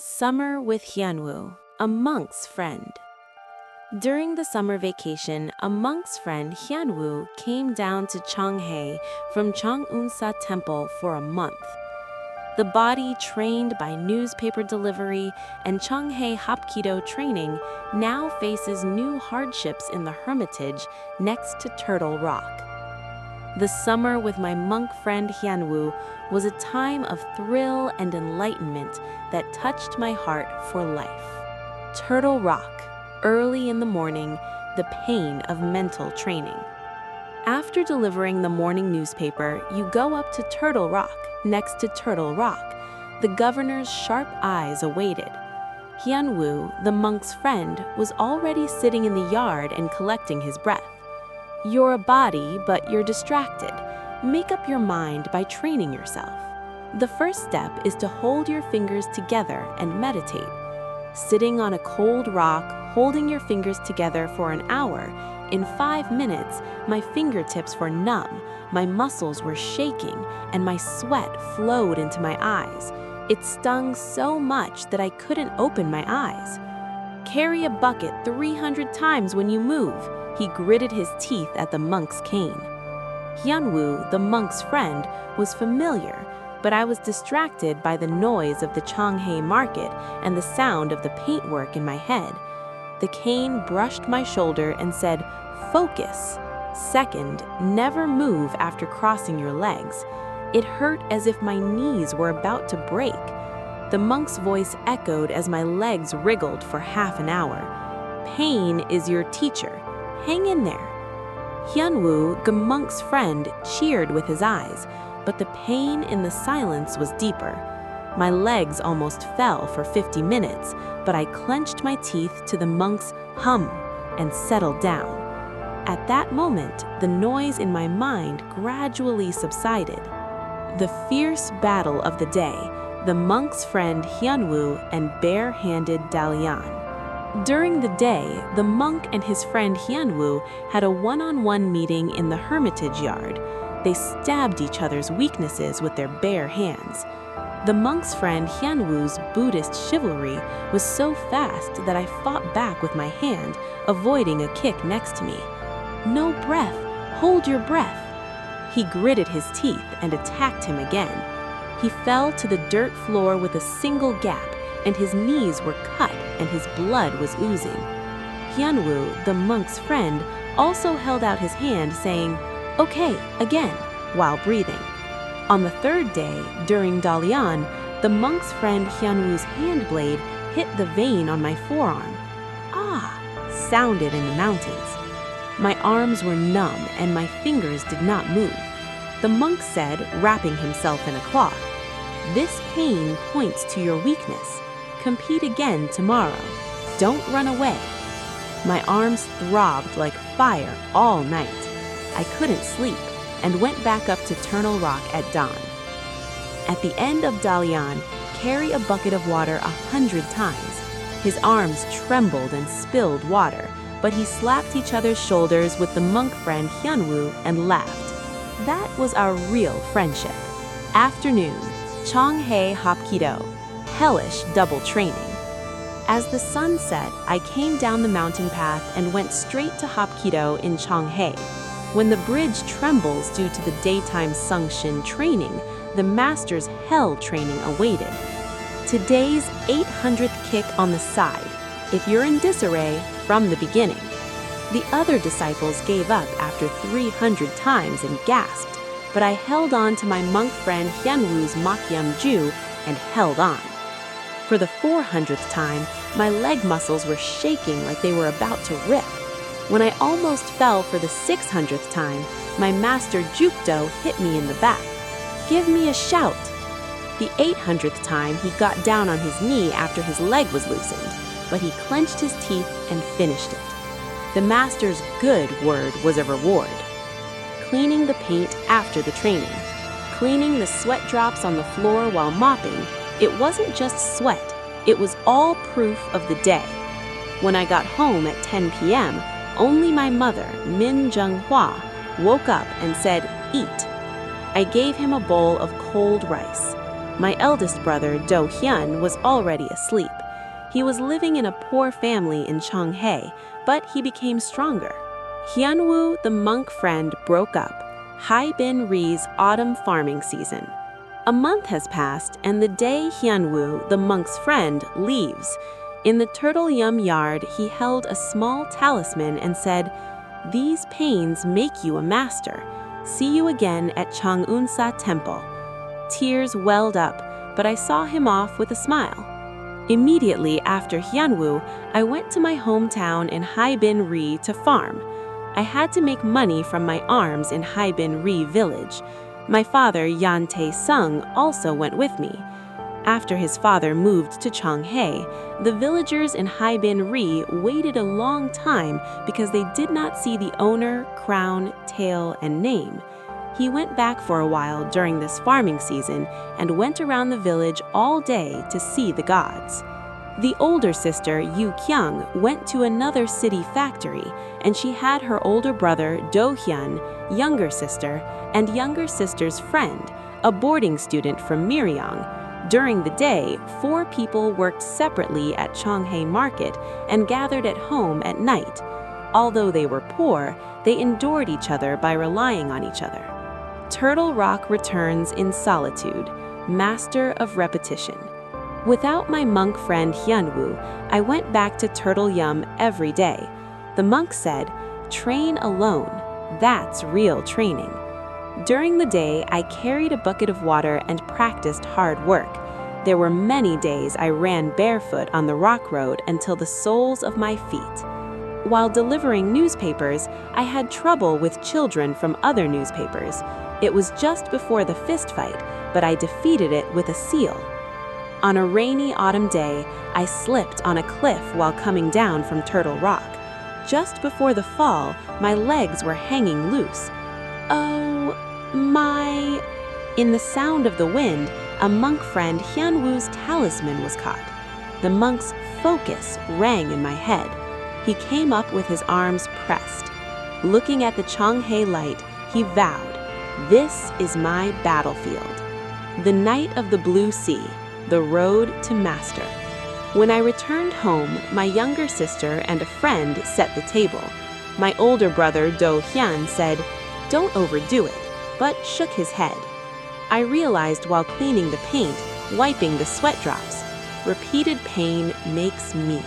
Summer with Hyun-woo, a monk's friend. During the summer vacation, a monk's friend Hyun-woo came down to Cheonghae from Cheonghae Temple for a month. The body trained by newspaper delivery and Cheonghae Hapkido training now faces new hardships in the hermitage next to Turtle Rock. The summer with my monk friend Hyun-woo was a time of thrill and enlightenment that touched my heart for life. Turtle Rock, early in the morning, the pain of mental training. After delivering the morning newspaper, you go up to Turtle Rock. Next to Turtle Rock, the governor's sharp eyes awaited. Hyun-woo, the monk's friend, was already sitting in the yard and collecting his breath. You're a body, but you're distracted. Make up your mind by training yourself. The first step is to hold your fingers together and meditate. Sitting on a cold rock, holding your fingers together for an hour, in 5 minutes, my fingertips were numb, my muscles were shaking, and my sweat flowed into my eyes. It stung so much that I couldn't open my eyes. Carry a bucket 300 times when you move. He gritted his teeth at the monk's cane. Hyun-woo, the monk's friend, was familiar, but I was distracted by the noise of the Cheonghae market and the sound of the paintwork in my head. The cane brushed my shoulder and said, "Focus." Second, never move after crossing your legs. It hurt as if my knees were about to break. The monk's voice echoed as my legs wriggled for half an hour. Pain is your teacher. Hang in there. Hyun-woo, the monk's friend, cheered with his eyes, but the pain in the silence was deeper. My legs almost fell for 50 minutes, but I clenched my teeth to the monk's hum and settled down. At that moment, the noise in my mind gradually subsided. The fierce battle of the day, the monk's friend Hyun-woo and bare-handed Dalian. During the day, the monk and his friend Hyun-woo had a one-on-one meeting in the hermitage yard. They stabbed each other's weaknesses with their bare hands. The monk's friend Hyun-woo's Buddhist chivalry was so fast that I fought back with my hand, avoiding a kick next to me. "No breath, hold your breath." He gritted his teeth and attacked him again. He fell to the dirt floor with a single gap, and his knees were cut and his blood was oozing. Hyun-woo, the monk's friend, also held out his hand saying, "Okay, again," while breathing. On the third day, during Dalian, the monk's friend Hyun-woo's hand blade hit the vein on my forearm. "Ah!" sounded in the mountains. My arms were numb and my fingers did not move. The monk said, wrapping himself in a cloth, "This pain points to your weakness. Compete again tomorrow. Don't run away." My arms throbbed like fire all night. I couldn't sleep and went back up to Turtle Rock at dawn. At the end of Dalian, carry a bucket of water 100 times. His arms trembled and spilled water, but he slapped each other's shoulders with the monk friend Hyun-woo and laughed. That was our real friendship. Afternoon, Cheonghae Hapkido, hellish double training. As the sun set, I came down the mountain path and went straight to Hapkido in Cheonghae. When the bridge trembles due to the daytime Sungshin training, the master's hell training awaited. Today's 800th kick on the side. If you're in disarray, from the beginning. The other disciples gave up after 300 times and gasped, but I held on to my monk friend Hyun-woo's Makyam-ju and held on. For the 400th time, my leg muscles were shaking like they were about to rip. When I almost fell for the 600th time, my master Jukdo hit me in the back. "Give me a shout." The 800th time, he got down on his knee after his leg was loosened, but he clenched his teeth and finished it. The master's good word was a reward. Cleaning the paint after the training. Cleaning the sweat drops on the floor while mopping, it wasn't just sweat, it was all proof of the day. When I got home at 10 p.m., only my mother, Min Jung-hwa, woke up and said, "Eat." I gave him a bowl of cold rice. My eldest brother, Do-hyun, was already asleep. He was living in a poor family in Cheonghae, but he became stronger. Hyun-woo, the monk friend, broke up. Haibin Ri's autumn farming season. A month has passed, and the day Hyun-woo, the monk's friend, leaves. In the Turtle Yum yard, he held a small talisman and said, "These pains make you a master. See you again at Cheonghae Temple." Tears welled up, but I saw him off with a smile. Immediately after Hyun-woo, I went to my hometown in Haibin Ri to farm. I had to make money from my arms in Haibin Ri village. My father, Yan Tae-sung, also went with me. After his father moved to Cheonghae, the villagers in Haibin Ri waited a long time because they did not see the owner, crown, tail, and name. He went back for a while during this farming season and went around the village all day to see the gods. The older sister, Yu Kyung, went to another city factory, and she had her older brother, Do-hyun, younger sister, and younger sister's friend, a boarding student from Myeryong. During the day, 4 people worked separately at Cheonghae Market and gathered at home at night. Although they were poor, they endured each other by relying on each other. Turtle Rock returns in solitude, master of repetition. Without my monk friend Hyun-woo, I went back to Turtle Yum every day. The monk said, "Train alone. That's real training." During the day, I carried a bucket of water and practiced hard work. There were many days I ran barefoot on the rock road until the soles of my feet. While delivering newspapers, I had trouble with children from other newspapers. It was just before the fist fight, but I defeated it with a seal. On a rainy autumn day, I slipped on a cliff while coming down from Turtle Rock. Just before the fall, my legs were hanging loose. Oh, my... In the sound of the wind, a monk friend Hyun-woo's talisman was caught. The monk's focus rang in my head. He came up with his arms pressed. Looking at the Cheonghae light, he vowed, "This is my battlefield." The night of the blue sea, the road to master. When I returned home, my younger sister and a friend set the table. My older brother, Do-hyun, said, "Don't overdo it," but shook his head. I realized while cleaning the paint, wiping the sweat drops, repeated pain makes me.